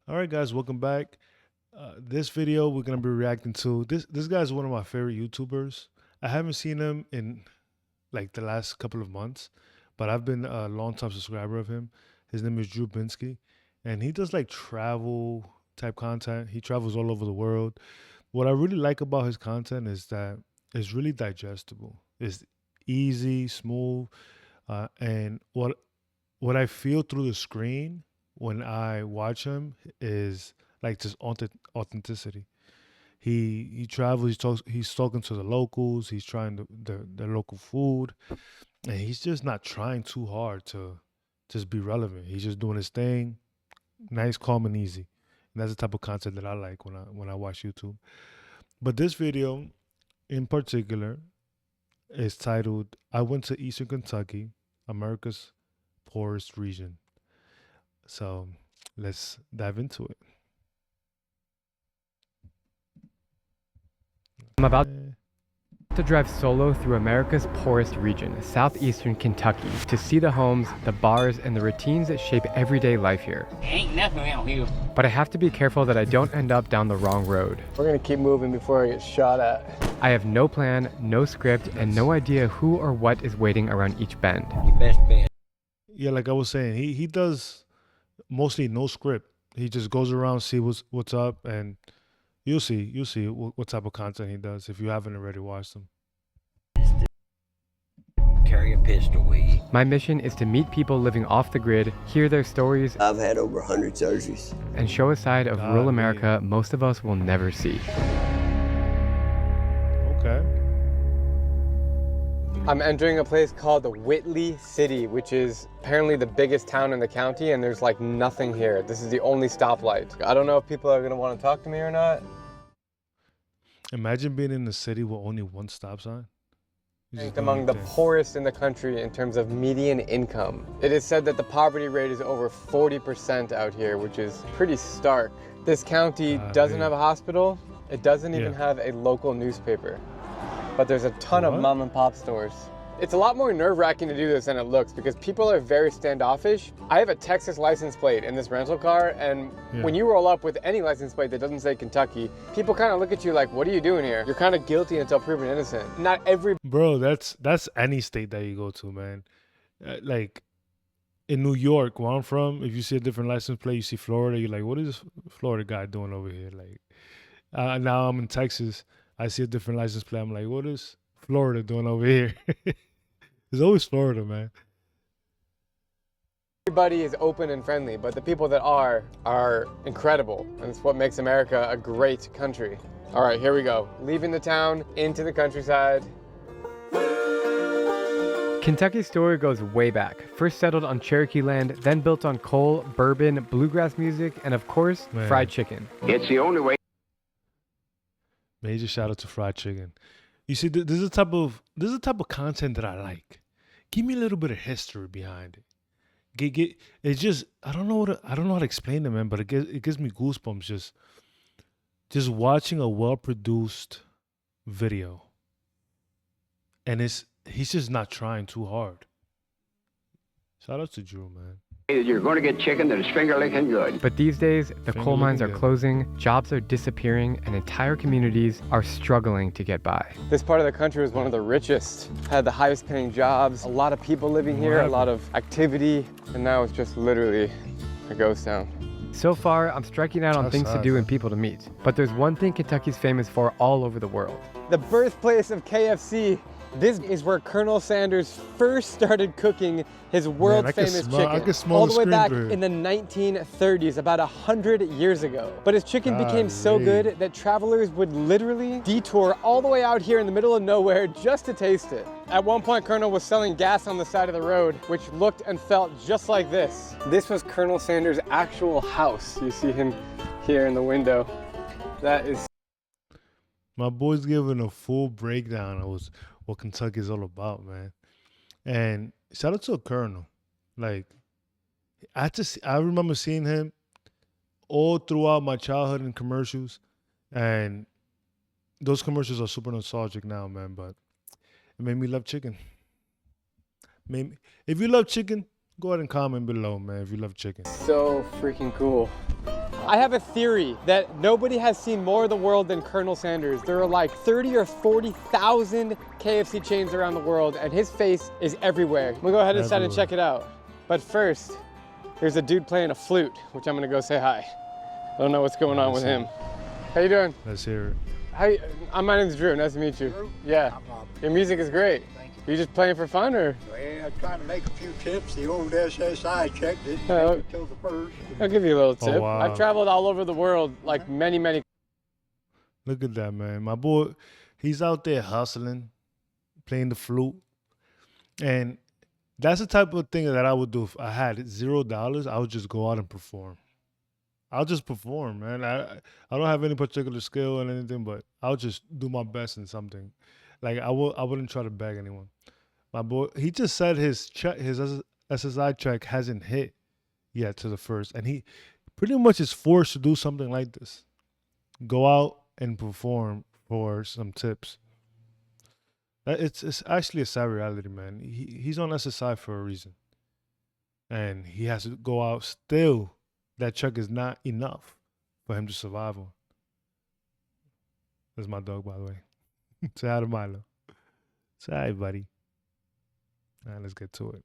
All right, guys, welcome back. This video we're gonna be reacting to this guy's one of my favorite YouTubers. I haven't seen him in like the last couple of months, but I've been a long time subscriber of him. His name is Drew Binsky, and he does like travel type content. He travels all over the world. What I really like about his content is that it's really digestible. It's easy, smooth, and what I feel through the screen when I watch him is like just authenticity. He travels. He's talking to the locals. He's trying the local food, and he's just not trying too hard to just be relevant. He's just doing his thing, nice, calm, and easy. And that's the type of content that I like when I watch YouTube. But this video in particular is titled "I went to Eastern Kentucky, America's poorest region." So let's dive into it. I'm about Eh, to drive solo through America's poorest region, southeastern Kentucky, to see the homes, the bars, and the routines that shape everyday life here. Ain't nothing out here. But I have to be careful that I don't end up down the wrong road. We're gonna keep moving before I get shot at. I have no plan, no script, and no idea who or what is waiting around each bend. You best bet. Yeah, like I was saying, he does mostly no script. He just goes around, see what's up, and you'll see what type of content he does if you haven't already watched him. Carry a pistol with you. My mission is to meet people living off the grid, hear their stories, I've had over 100 surgeries. and show a side of God, rural man. America most of us will never see. Okay. I'm entering a place called Whitley City, which is apparently the biggest town in the county, and there's like nothing here. This is the only stoplight. I don't know if people are gonna want to talk to me or not. Imagine being in a city with only one stop sign. You just Ranked do among the your thing. poorest in the country in terms of median income. It is said that the poverty rate is over 40% out here, which is pretty stark. This county doesn't man. have a hospital. It doesn't even Yeah. have a local newspaper. But there's a ton of What? mom and pop stores. It's a lot more nerve-wracking to do this than it looks because people are very standoffish. I have a Texas license plate in this rental car, and Yeah. when you roll up with any license plate that doesn't say Kentucky, people kind of look at you like, what are you doing here? You're kind of guilty until proven innocent. Not every Bro, that's any state that you go to, man. Like in New York, where I'm from, if you see a different license plate, you see Florida, you're like, what is this Florida guy doing over here? Like, now I'm in Texas, I see a different license plate, I'm like, what is Florida doing over here? It's always Florida, man. Everybody is open and friendly, but the people that are incredible, and it's what makes America a great country. All right, here we go. Leaving the town into the countryside. Kentucky's story goes way back. First settled on Cherokee land, then built on coal, bourbon, bluegrass music, and of course, Man. fried chicken. It's the only way. Major shout out to fried chicken. You see, this is the type of content that I like. Give me a little bit of history behind it. It's just I don't know how to explain it, man. But it gives me goosebumps just watching a well produced video, and he's just not trying too hard. Shout out to Drew, man. You're going to get chicken that is finger licking good. But these days, the Finger coal mines are looking good. closing, jobs are disappearing, and entire communities are struggling to get by. This part of the country was one of the richest, had the highest paying jobs, a lot of people living here, a lot of activity, and now it's just literally a ghost town. So far, I'm striking out on That's things to sad, do man. and people to meet. But there's one thing Kentucky's famous for all over the world. The birthplace of KFC. This is where Colonel Sanders first started cooking his world I can famous smell- I chicken. can smell all the the way screen back through. in the 1930s, about 100 years ago. But his chicken became so Golly. good that travelers would literally detour all the way out here in the middle of nowhere just to taste it. At one point, Colonel was selling gas on the side of the road, which looked and felt just like this. This was Colonel Sanders' actual house. You see him here in the window. That is My boy's giving a full breakdown of what Kentucky is all about, man. And shout out to a Colonel. Like, I remember seeing him all throughout my childhood in commercials, and those commercials are super nostalgic now, man. But it made me love chicken. If you love chicken, go ahead and comment below, man. If you love chicken, so freaking cool. I have a theory that nobody has seen more of the world than Colonel Sanders. There are like 30 or 40,000 KFC chains around the world, and his face is everywhere. We'll go ahead inside and check it out. But first, there's a dude playing a flute, which I'm gonna go say hi. I don't know what's going on with him. How you doing? Let's hear it. Hi, my name's Drew. Nice to meet you. Drew? Yeah. Your music is great. Thank you. You just playing for fun, or? Well, trying to make a few tips. The old SSI check didn't Oh. make it till the first. I'll give you a little tip. Oh, wow. I've traveled all over the world, like many. Look at that, man. My boy, he's out there hustling, playing the flute. And that's the type of thing that I would do if I had $0. I would just go out and perform. I'll just perform, man. I don't have any particular skill or anything, but I'll just do my best in something. Like I wouldn't try to beg anyone. My boy, he just said his SSI check hasn't hit yet to the first, and he pretty much is forced to do something like this. Go out and perform for some tips. It's actually a sad reality, man. He's on SSI for a reason, and he has to go out still. That check is not enough for him to survive on. That's my dog, by the way. Say hi to Milo. Say hi, buddy. All right, let's get to it.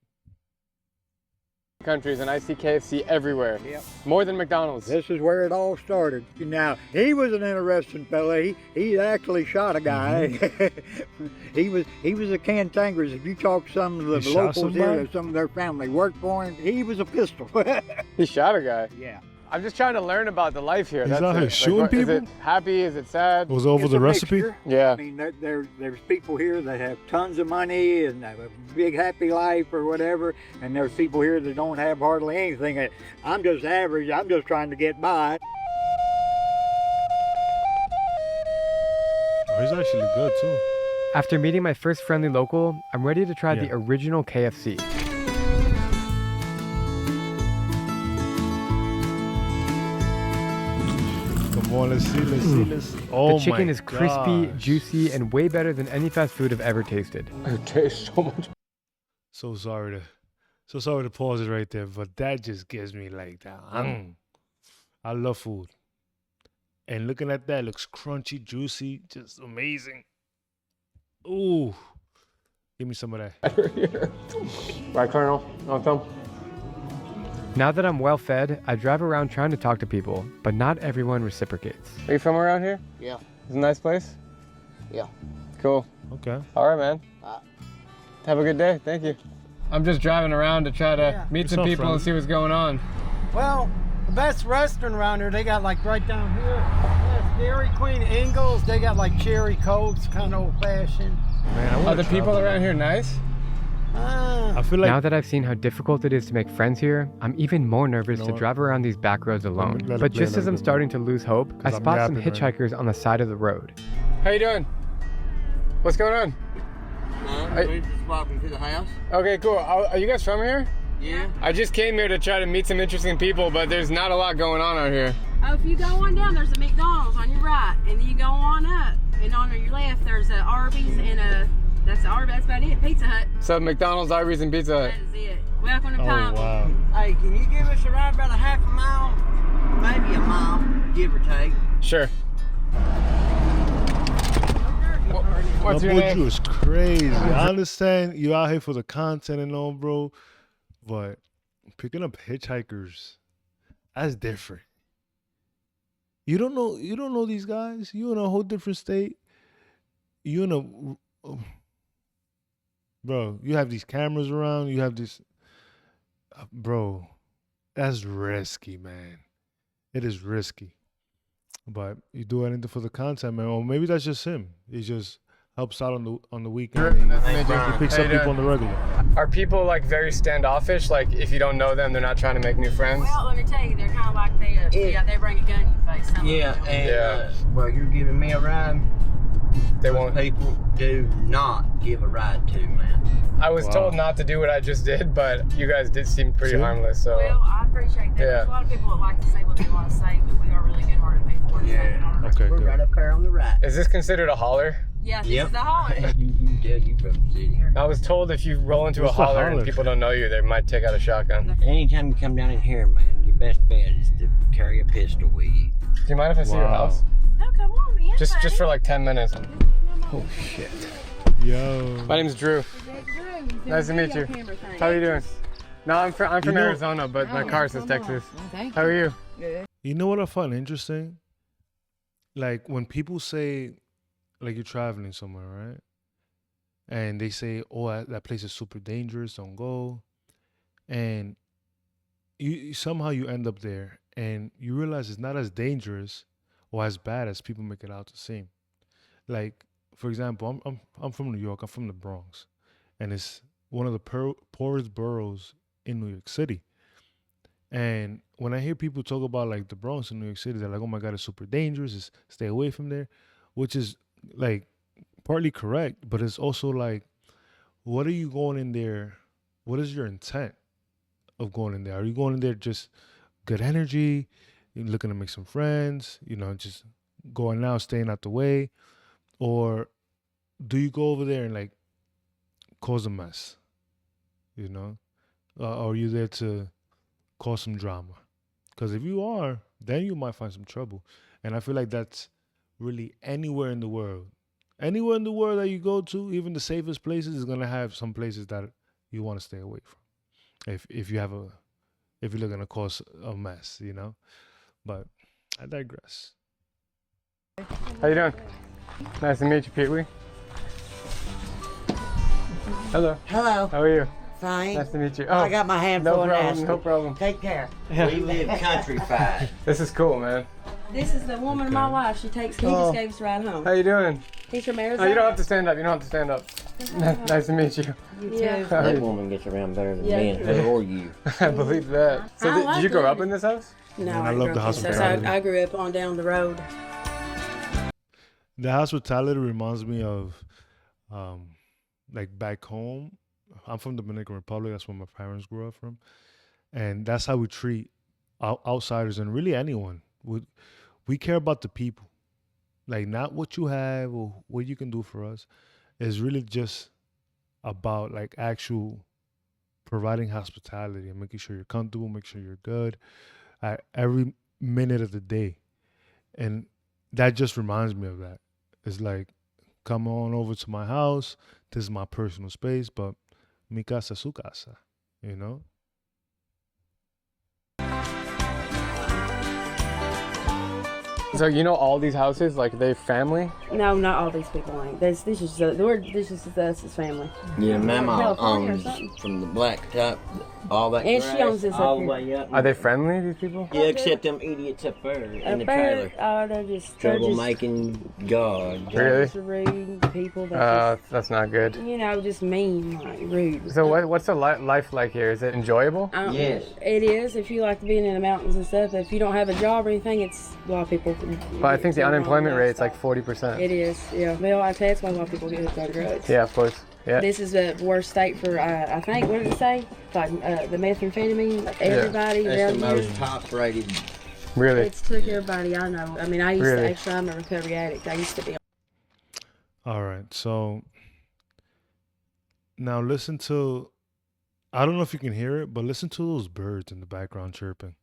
Countries, and I see KFC everywhere. Yep. More than McDonald's. This is where it all started. Now, he was an interesting fella. He actually shot a guy. He was a cantankerous. If you talk to some of the He shot locals here, somebody? some of their family worked for him, he was a pistol. He shot a guy. Yeah. I'm just trying to learn about the life here. He's That's out it. here shooting Is it people? happy? Is it sad? Was it over It's the a recipe? mixture. Yeah. I mean, there's people here that have tons of money and have a big happy life or whatever, and there's people here that don't have hardly anything. I'm just average. I'm just trying to get by. Oh, he's actually good too. After meeting my first friendly local, I'm ready to try the Yeah. original KFC. Come on, let's see. Oh, The chicken my is crispy, gosh. juicy, and way better than any fast food I've ever tasted. It tastes so much. So sorry to pause it right there, but that just gives me like that. I love food. And looking at that, it looks crunchy, juicy, just amazing. Ooh. Give me some of that. Right, Colonel? Welcome. Now that I'm well fed, I drive around trying to talk to people, but not everyone reciprocates. Are you from around here? Yeah. It's a nice place? Yeah. Cool. Okay. All right, man. Have a good day. Thank you. I'm just driving around to try to meet some sound people and friendly. see what's going on. Well, the best restaurant around here, they got like right down here, that's Dairy Queen Ingles. They got like cherry cokes, kind of old fashioned. Man, I Are wanna the people travel. around here nice? I feel like Now that I've seen how difficult it is to make friends here, I'm even more nervous You know to what? drive around these back roads alone. let it But play, just let as it I'm play. starting to lose hope, I 'Cause I'm spot some yapping right now. hitchhikers on the side of the road. How you doing? What's going on? We just walking to the house. Okay, cool. Are you guys from here? Yeah. I just came here to try to meet some interesting people, but there's not a lot going on out here. Oh, if you go on down, there's a McDonald's on your right, and then you go on up, and on your left, there's a Arby's and that's about it, Pizza Hut. So McDonald's, Arby's, and Pizza Hut. That is it. Welcome to oh Pineville. wow. Hey, can you give us a ride about a half a mile? Maybe a mile, give or take. Sure. What's your boy name? Drew is crazy. I understand you out here for the content and all, bro, but picking up hitchhikers, that's different. You don't know these guys. You in a whole different state. You in a bro. You have these cameras around. You have this, bro. That's risky, man. It is risky. But you do anything for the content, man. Or maybe that's just him. He just helps out on the weekend. He picks How up you people on the regular. Are people like very standoffish? Like if you don't know them, they're not trying to make new friends? Well, let me tell you, they're kind of like they bring a gun in your face. Some of Yeah, them. and Yeah. well, you're giving me a ride. They Those won't. people do not give a ride to, man. I was Wow. told not to do what I just did, but you guys did seem pretty See? harmless. So Well, I appreciate that. There's a lot of people that like to say what they want to say, but we are really good-hearted people. We're just Yeah. taking on our- Okay, We're good. right up there on the right. is this considered a holler? Yeah, this Yep. is the holiday. You can tell you from the city. I was told if you roll into What's a the holler and holler? people don't know you, they might take out a shotgun. Anytime you come down in here, man, your best bet is to carry a pistol with you. Do you mind if I see your house? No, come on, man. Just for like 10 minutes. Oh shit. Yo. My name's Drew. Nice to meet you. How are you doing? No, I'm from Arizona, but my car says Texas. How are you? You know what I find interesting? Like when people say, like you're traveling somewhere, right? And they say, "Oh, that place is super dangerous. Don't go." And you somehow you end up there, and you realize it's not as dangerous or as bad as people make it out to seem. Like, for example, I'm from New York. I'm from the Bronx, and it's one of the poorest boroughs in New York City. And when I hear people talk about like the Bronx in New York City, they're like, "Oh my God, it's super dangerous. Stay away from there," which is like partly correct, but it's also like, what are you going in there? What is your intent of going in there? Are you going in there just good energy? You're looking to make some friends, just going out, staying out the way? Or do you go over there and like cause a mess? Or are you there to cause some drama? Because if you are, then you might find some trouble. And I feel like that's really anywhere in the world. Anywhere in the world that you go to, even the safest places, is gonna have some places that you want to stay away from. If you're looking to cause a mess, But I digress. How you doing? Nice to meet you, Pee Wee. Hello. Hello. How are you? Fine. Nice to meet you. I got my hand no full of problem. nasty. No problem. Take care. We live countrified. This is cool, man. This is the woman of my life. He just gave us a ride home. How you doing? He's from Oh, Arizona. you don't have to stand up. You don't have to stand up. Nice to meet you. Yeah. That woman gets around better than me and her or you. I believe that. So I like did you grow up it. in this house? No, I love the hospitality. I grew up on down the road. The hospitality reminds me of, like back home. I'm from the Dominican Republic. That's where my parents grew up from, and that's how we treat outsiders and really anyone. We care about the people, like not what you have or what you can do for us. It's really just about like actual providing hospitality and making sure you're comfortable, make sure you're good at every minute of the day. And that just reminds me of that. It's like, come on over to my house. This is my personal space, but mi casa, su casa, So all these houses, like they family? No, not all these people ain't. This is us as family. Yeah, Mama California or owns something. from the black top, all that And grass, she owns this all up the here. way up. Are they friendly, these people? Yeah, except them idiots up there in the trailer. They're just Troublemaking God. Really? just rude people that That's not good. just, just mean, like rude. So what's the life like here? Is it enjoyable? Yes. It is if you like being in the mountains and stuff. If you don't have a job or anything, it's a lot of people. But I think the unemployment rate's like 40%. It is, yeah. Well, I tell you, that's why a lot of people get hooked on drugs. Yeah, of course. Yeah. This is the worst state for, I think, what did it say? Like the methamphetamine, everybody That's around the here. most top rated. Really? It's took everybody I know. I mean, I used Really? to, actually, I'm a recovery addict. I used to be. All right. So now listen to, I don't know if you can hear it, but listen to those birds in the background chirping.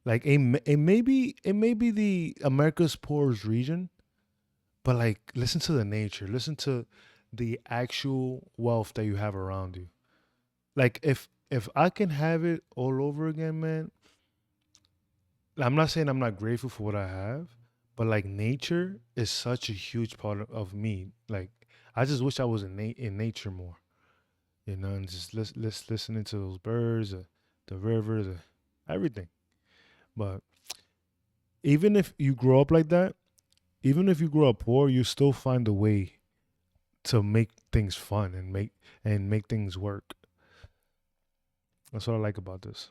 Like it may be the America's poorest region, but like listen to the nature, listen to the actual wealth that you have around you. Like if I can have it all over again, man, I'm not saying I'm not grateful for what I have, but like nature is such a huge part of me. Like I just wish I was in nature more, and just listening to those birds, the river, everything. But even if you grow up like that, even if you grow up poor, you still find a way to make things fun and make things work. That's what I like about this.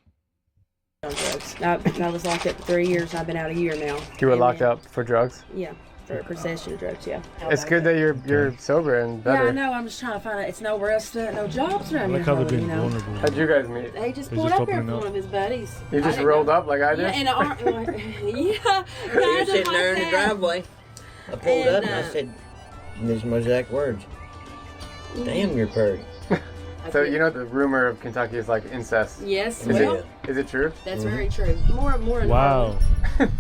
Drugs. I was locked up for 3 years. I've been out a year now. You were And locked then- up for drugs? Yeah, for possession of drugs. Yeah. It's good that you're sober and Yeah, better. I know. I'm just trying to find out. It's nowhere else to, no jobs I around like here. how they're being you know. vulnerable. How'd you guys meet? He just They pulled just up here opening for up. one of his buddies. You I just didn't rolled know. up like I Yeah, did? in a yeah. You're sitting there in the driveway. I pulled up and I And, said, these are my exact words. Damn, you're pretty. So the rumor of Kentucky is like incest. Yes, Is well, it true? that's very true. More. Wow.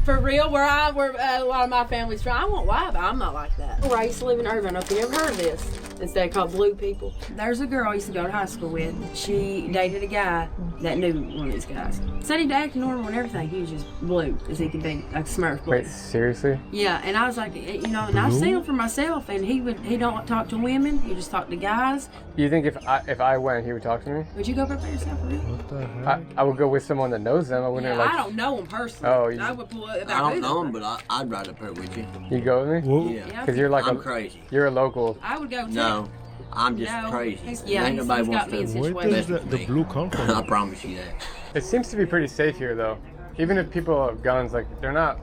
For real, where a lot of my family's from, I won't lie, but I'm not like that. Where I used to live in Irvine, I don't know if you ever heard of this. It's they called blue people. There's a girl I used to go to high school with. She dated a guy that knew one of these guys. Said he'd act normal and everything. He was just blue, as he could be, like Smurf blue. Wait, seriously? Yeah, and I was like, you know, and I've seen him for myself, and he don't talk to women. He just talk to guys. You think if I went, he would talk to me? Would you go prepare yourself for real? What the heck? I would go with someone that knows them. I wouldn't Yeah, like. I don't know him personally. Oh, I would pull up. I don't know him, but I'd ride up there with you. You go with me? Whoa. Yeah. Because you're like I'm crazy. You're a local. I would go too. No, I'm just No, crazy. yeah, Ain't nobody he's wants got me in to Where situation. does mess with the me. blue come from? I promise you that. It seems to be pretty safe here, though. Even if people have guns, like they're not.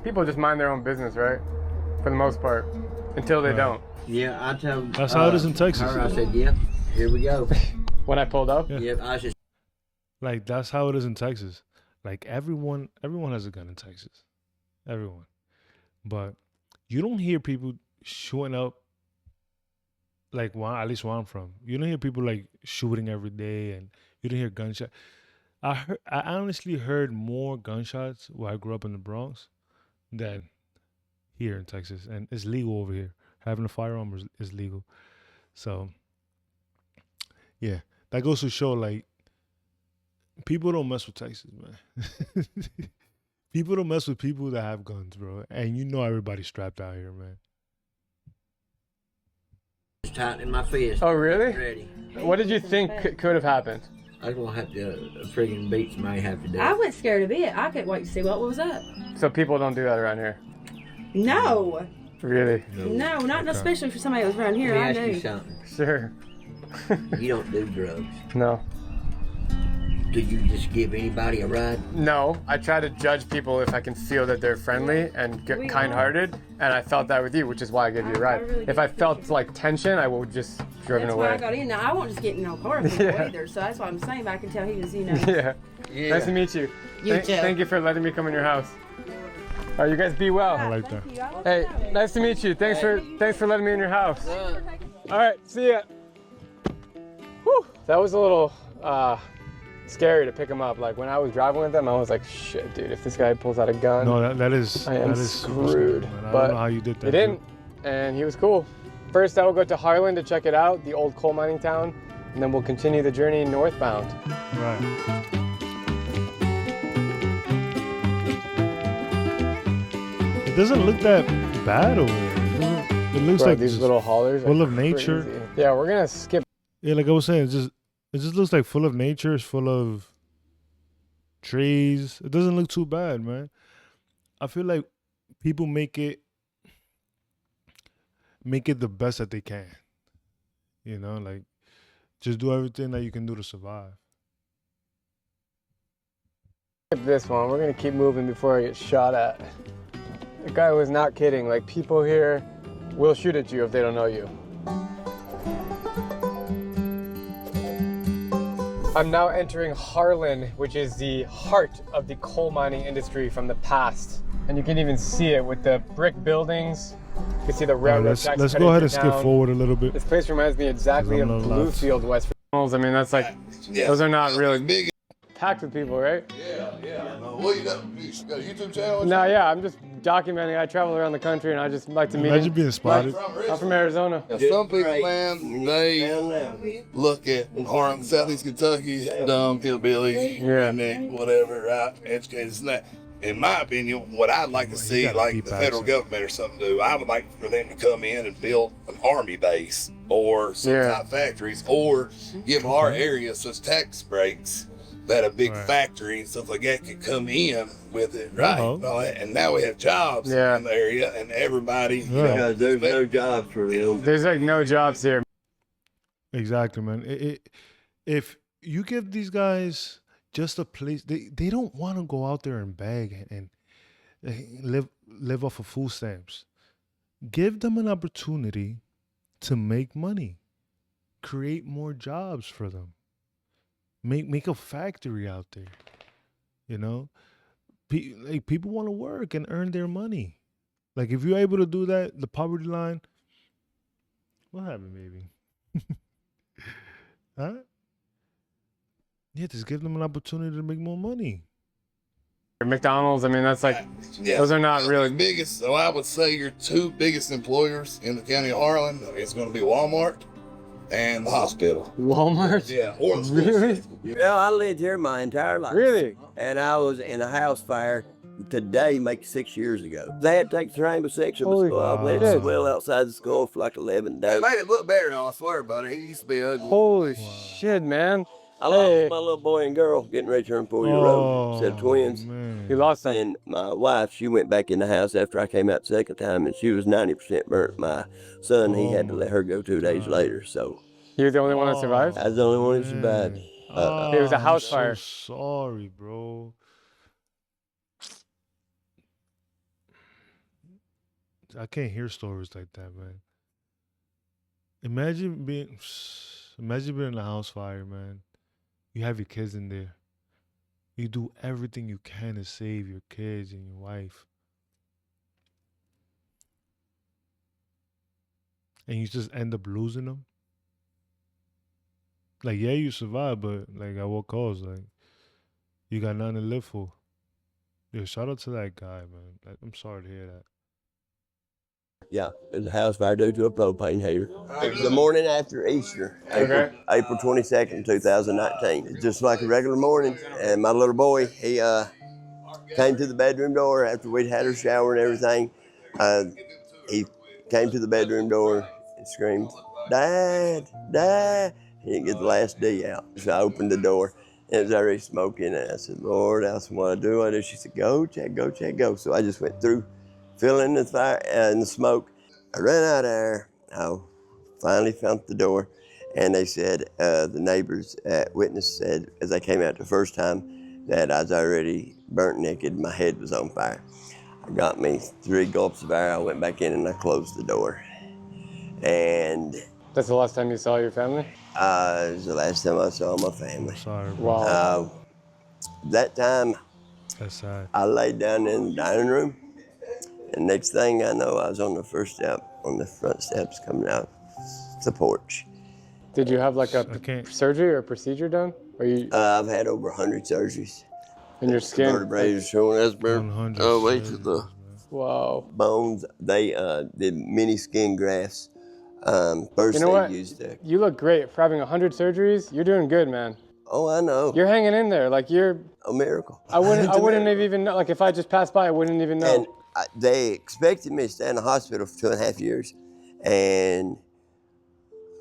People just mind their own business, right? For the most part, until they don't. Yeah, I tell. That's how it is in Texas. Her, I said, "Yep, here we go." When I pulled up. Yeah. Yep, I just. Like that's how it is in Texas. Like everyone has a gun in Texas. Everyone. But you don't hear people shooting up like at least where I'm from. You don't hear people like shooting every day, and you don't hear gunshot. I honestly heard more gunshots where I grew up in the Bronx than here in Texas, and it's legal over here. Having a firearm is legal. So yeah, that goes to show like people don't mess with Texas, man. People don't mess with people that have guns, bro. And you know everybody's strapped out here, man. Just tightening my fist. Oh, really? Ready. What did you think could have happened? I'm gonna have to friggin' beat somebody half to I death. went scared a bit. I couldn't wait to see what was up. So people don't do that around here. No, Really? no, not especially for somebody that was around here. Let me I ask you knew. something. Sure. You don't do drugs. No. Do you just give anybody a ride? No, I try to judge people if I can feel that they're friendly and kind-hearted, and I felt that with you, which is why I gave you a I ride. really If I felt like tension, I would just driven That's why I away. got in. Now I won't just get in no car with people Yeah. either. So that's what I'm saying. But I can tell he was, you know. Yeah. Yeah. Nice to meet you. You too. Thank you for letting me come in your house. All right, you guys be well. I like that. Thank you. I love Hey, you. nice to meet you. Thanks for letting me in your house. All right, see ya. Whew, that was a little scary to pick him up. Like when I was driving with them, I was like, shit, dude, if this guy pulls out a gun, No, that is I am that is super screwed. scary, man. I But don't know how you did that. he didn't, and he was cool. First, I will go to Harlan to check it out, the old coal mining town, and then we'll continue the journey northbound. Dude. Right. It doesn't look that bad over there. It looks Bro, like these just little haulers are full of nature. crazy. Yeah, we're gonna skip. Yeah, like I was saying, it just looks like full of nature. It's full of trees. It doesn't look too bad, man. I feel like people make it the best that they can. You know, like just do everything that you can do to survive. Skip this one. We're gonna keep moving before I get shot at. The guy was not kidding. Like people here will shoot at you if they don't know you. I'm now entering Harlan, which is the heart of the coal mining industry from the past. And you can even see it with the brick buildings. You can see the All right, railroad let's tracks go cutting ahead and through skip town. forward a little bit. This place reminds me exactly of There's no left. Bluefield, West Virginia. I mean, that's like, those are not really packed with people, right? Yeah. What you got? You got a YouTube channel? No, yeah, I'm just documenting. I travel around the country and I just like to meet. Imagine being spotted. I'm from Arizona. Some people, man, they look at Harlan, Southeast Kentucky, dumb hillbilly, Yeah. redneck, whatever, right? Educated, it's not. In my opinion, what I'd like to see, got a like deep the federal accent. government or something do, I would like for them to come in and build an army base or some Yeah. type factories, or give our area such tax breaks that a big Right. factory and stuff like that could come in with it, right? Uh-huh. And all that. And now we have jobs Yeah. in the area, and everybody, you Yeah. know, There's no jobs for them. There's like no jobs here. Exactly, man. If you give these guys just a place, they don't want to go out there and beg and live off of food stamps. Give them an opportunity to make money. Create more jobs for them. Make a factory out there. You know, like people want to work and earn their money. Like if you're able to do that, the poverty line. What happened, baby? Huh? Yeah, just give them an opportunity to make more money. McDonald's, I mean, that's like, Yeah. those are not really biggest. So I would say your two biggest employers in the county of Harlan is going to be Walmart and the hospital. Walmart? Yeah. Or the Really? Well, I lived here my entire life. Really? And I was in a house fire today, make 6 years ago. They had to take the train with section of the school. I let it swell outside the school for like 11 days. It made it look better, I swear, buddy. He used to be ugly. Holy shit, man. I lost my little boy and girl getting ready to turn 4-year old. Set of twins. Man. You lost them. And my wife, she went back in the house after I came out the second time, and she was 90% burnt. My son, he had to let her go 2 days later. So You're the only one that survived? I was the only one that survived. It was a house fire. I'm so sorry, bro. I can't hear stories like that, man. Imagine being in a house fire, man. You have your kids in there. You do everything you can to save your kids and your wife. And you just end up losing them. Like, yeah, you survive, but like at what cost? Like, you got nothing to live for. Yeah, shout out to that guy, man. Like, I'm sorry to hear that. Yeah, it was a house fire due to a propane heater. It was the morning after Easter, April 22nd, 2019. It's just like a regular morning, and my little boy, he came to the bedroom door after we'd had our shower and everything. He came to the bedroom door and screamed, "Dad, Dad." He didn't get the last D out. So I opened the door, and it was already smoking, and I said, "Lord, that's what I do." She said, "Go, check, go, check, go." So I just went through, filling the fire and the smoke. I ran out of there. I finally found the door, and they said, the neighbors witness said, as I came out the first time, that I was already burnt naked. My head was on fire. I got me 3 gulps of air. I went back in and I closed the door. And that's the last time you saw your family? It was the last time I saw my family. Sorry, bro. Wow. That time, That's sad. I laid down in the dining room, and next thing I know, I was on the first step, on the front steps coming out the porch. Did you have like a surgery or a procedure done? Or you? I've had over 100 surgeries. And your skin? Vertebrae is showing us burnt. Oh, wait to the wow. bones. They did many skin grafts. First you know they what? used the. You look great for having 100 surgeries. You're doing good, man. Oh, I know. You're hanging in there. Like you're a miracle. I wouldn't have even know. Like if I just passed by, I wouldn't even know. And they expected me to stay in the hospital for 2.5 years, and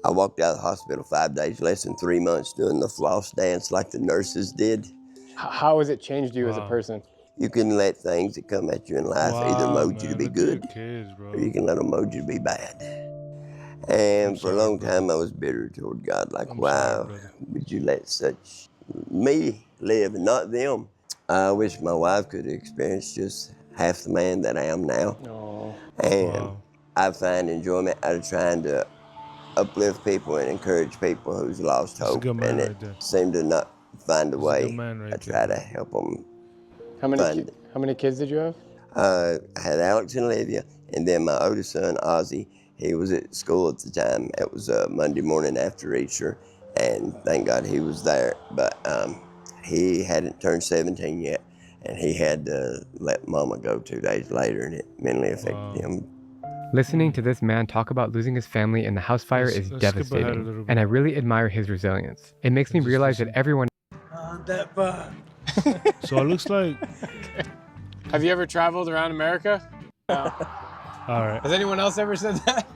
I walked out of the hospital 5 days, less than 3 months, doing the floss dance like the nurses did. How has it changed you as a person? You can let things that come at you in life either mold you to be good, or you can let them mold you to be bad. And for a long time, I was bitter toward God, like, wow, would you let such me live and not them? I wish my wife could have experienced just half the man that I am now. Oh. And I find enjoyment out of trying to uplift people and encourage people who's lost hope, and it seemed to not find a way. I try to help them. How many kids did you have? I had Alex and Olivia, and then my oldest son, Ozzy. He was at school at the time. It was Monday morning after Easter, and thank God he was there. But he hadn't turned 17 yet, and he had to let Mama go 2 days later, and it mentally affected him. Listening to this man talk about losing his family in the house fire is devastating, and I really admire his resilience. It makes me realize that everyone... That far. So it looks like... Have you ever traveled around America? No. All right. Has anyone else ever said that?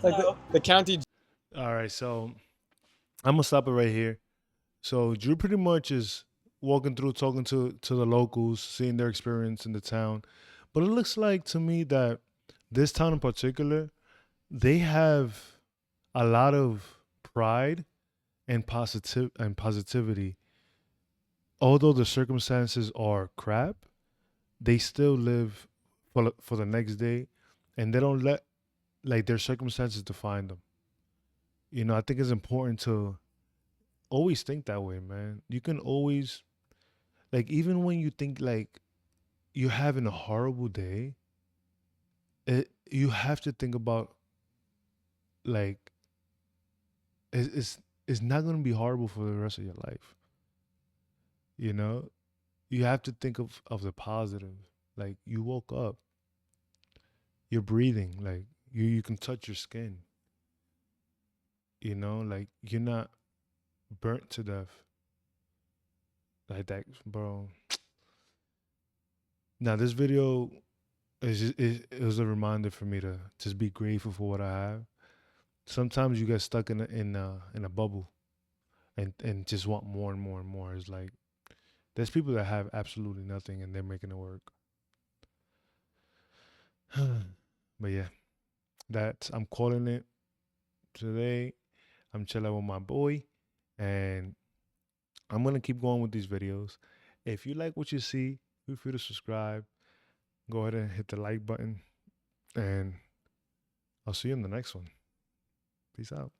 Like the county... All right, so I'm going to stop it right here. So Drew pretty much is walking through, talking to the locals, seeing their experience in the town. But it looks like to me that this town in particular, they have a lot of pride and positivity. Although the circumstances are crap, they still live for the next day, and they don't let like their circumstances define them. You know, I think it's important to always think that way, man. You can always, like, even when you think like you're having a horrible day, you have to think about like it's not going to be horrible for the rest of your life. You know, you have to think of the positive. Like, you woke up, you're breathing, like you can touch your skin. You know, like you're not burnt to death. Like that, bro. Now this video it was a reminder for me to just be grateful for what I have. Sometimes you get stuck in a bubble and just want more and more and more. It's like there's people that have absolutely nothing and they're making it work. But yeah, I'm calling it today. I'm chilling with my boy, and I'm gonna keep going with these videos. If you like what you see, feel free to subscribe. Go ahead and hit the like button, and I'll see you in the next one. Peace out.